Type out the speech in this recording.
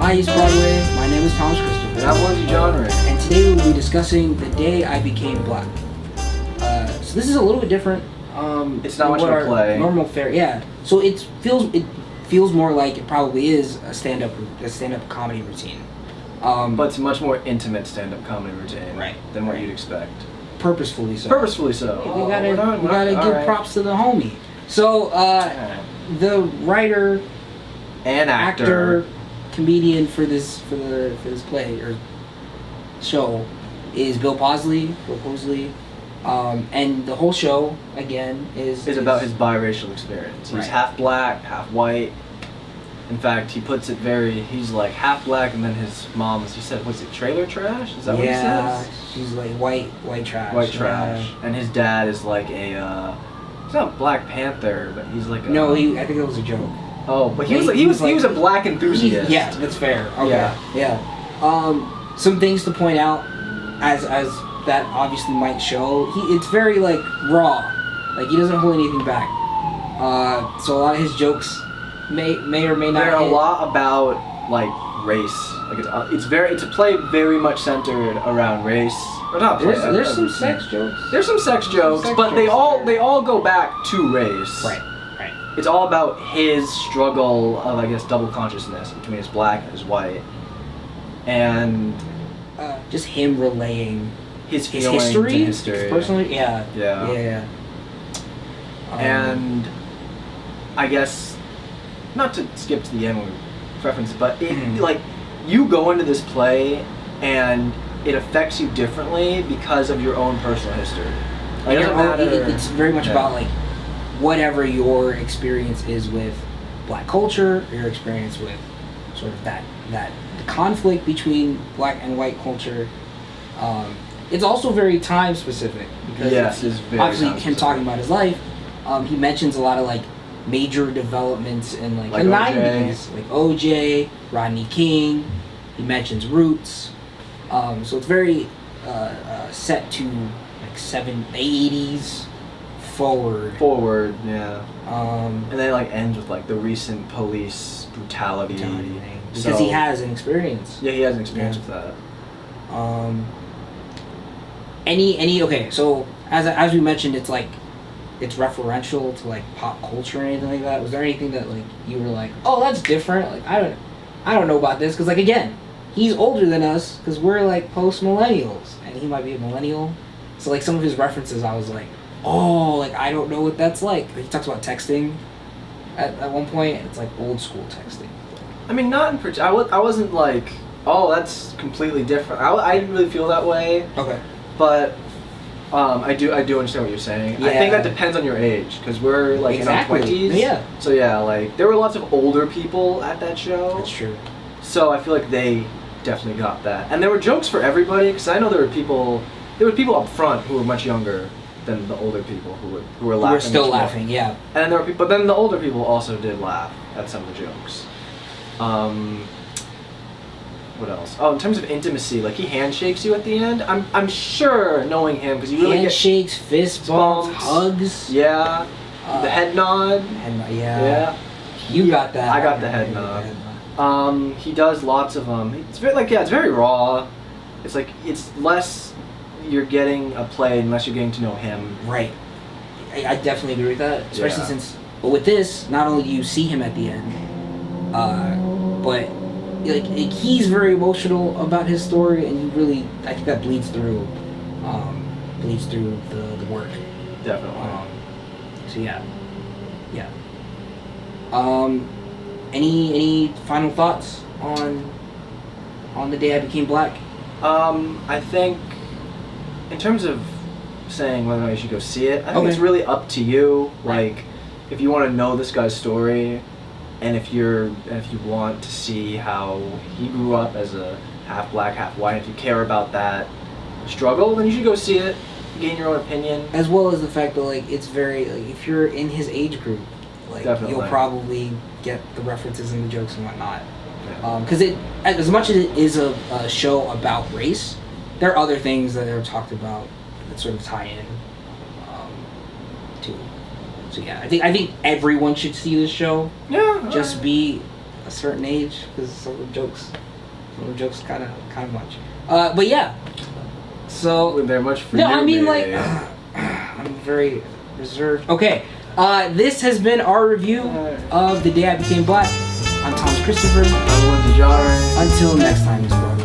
Hi, East Broadway. My name is Thomas Christopher. And I'm Willinzy Jonri. And today we'll be discussing The Day I Became Black. So this is a little bit different. It's not much of a play. Normal fare, yeah. So it feels more like it probably is a stand-up comedy routine. But it's a much more intimate stand-up comedy routine, right, than what you'd expect. Purposefully so. Purposefully so. We gotta give props to the homie. So the writer and actor, comedian for this play or show is Bill Posley. And the whole show again is about his biracial experience. He's right. half black, half white. In fact, he puts it he's like half black, and then his mom's, he said, what's it, trailer trash? Is that what he says? Yeah, she's like white trash. White trash. Yeah. And his dad is like he's not Black Panther, but he's like No, I think it was a joke. Oh, but he was a black enthusiast. Yeah, that's fair. Okay. Yeah. Some things to point out as that obviously might show. It's very like raw. Like he doesn't hold anything back. So a lot of his jokes may or may not. They're a lot about like race. Like it's a play very much centered around race. Or not play. There's some sex jokes. There's some sex jokes, but they all go back to race. Right. It's all about his struggle of, I guess, double consciousness between his black and his white, and just him relaying his history, personally. Yeah. And I guess not to skip to the end when we preference, but like you go into this play and it affects you differently because of your own personal history. Like, it doesn't matter. It's very much about like whatever your experience is with black culture, your experience with sort of that conflict between black and white culture. It's also very time specific because it's very obviously him talking about his life. He mentions a lot of like major developments in like the 90s, like OJ, Rodney King. He mentions Roots. So it's very set to like 80s forward, yeah. And then it like ends with like the recent police brutality thing. Because he has an experience. Yeah, he has an experience with that. Okay, so as we mentioned, it's like it's referential to like pop culture or anything like that. Was there anything that like you were like, oh, that's different? Like I don't know about this because like again, he's older than us because we're like post millennials and he might be a millennial. So like some of his references, I was like, oh, like I don't know what that's like. He talks about texting at one point. It's like old school texting. I mean, not in particular. I wasn't like, oh, that's completely different. I didn't really feel that way. Okay. But I do understand what you're saying. Yeah. I think that depends on your age because we're like in our 20s. Yeah. So yeah, like there were lots of older people at that show. That's true. So I feel like they definitely got that, and there were jokes for everybody because I know there were people up front who were much younger than the older people who were laughing. We're still laughing, yeah. And there were people, but then the older people also did laugh at some of the jokes. What else? Oh, in terms of intimacy, like he handshakes you at the end. I'm sure, knowing him, because you really handshakes, fist bumps, hugs. Yeah. The head nod. Yeah. You got that. I got the head nod. He does lots of It's very it's very raw. It's like it's less. You're getting a play unless you're getting to know him. Right. I definitely agree with that, especially since. But with this, not only do you see him at the end, but like he's very emotional about his story, and you really, I think that bleeds through the work. Definitely. So yeah. Any final thoughts on The Day I Became Black? I think, in terms of saying whether or not you should go see it, I think it's really up to you. Right. Like, if you want to know this guy's story, and if you want to see how he grew up as a half black, half white, if you care about that struggle, then you should go see it, gain your own opinion. As well as the fact that like it's very like if you're in his age group, like you'll probably get the references and the jokes and whatnot. Because as much as it is a show about race, there are other things that are talked about that sort of tie in too. So yeah, I think everyone should see this show. Yeah. Just be a certain age because some of the jokes kind of much. But yeah. So they're much for no, you, I mean maybe. I'm very reserved. Okay, this has been our review of The Day I Became Black. I'm Thomas Christopher. I'm Willinzy Jonri. Until next time, Miss Brooke.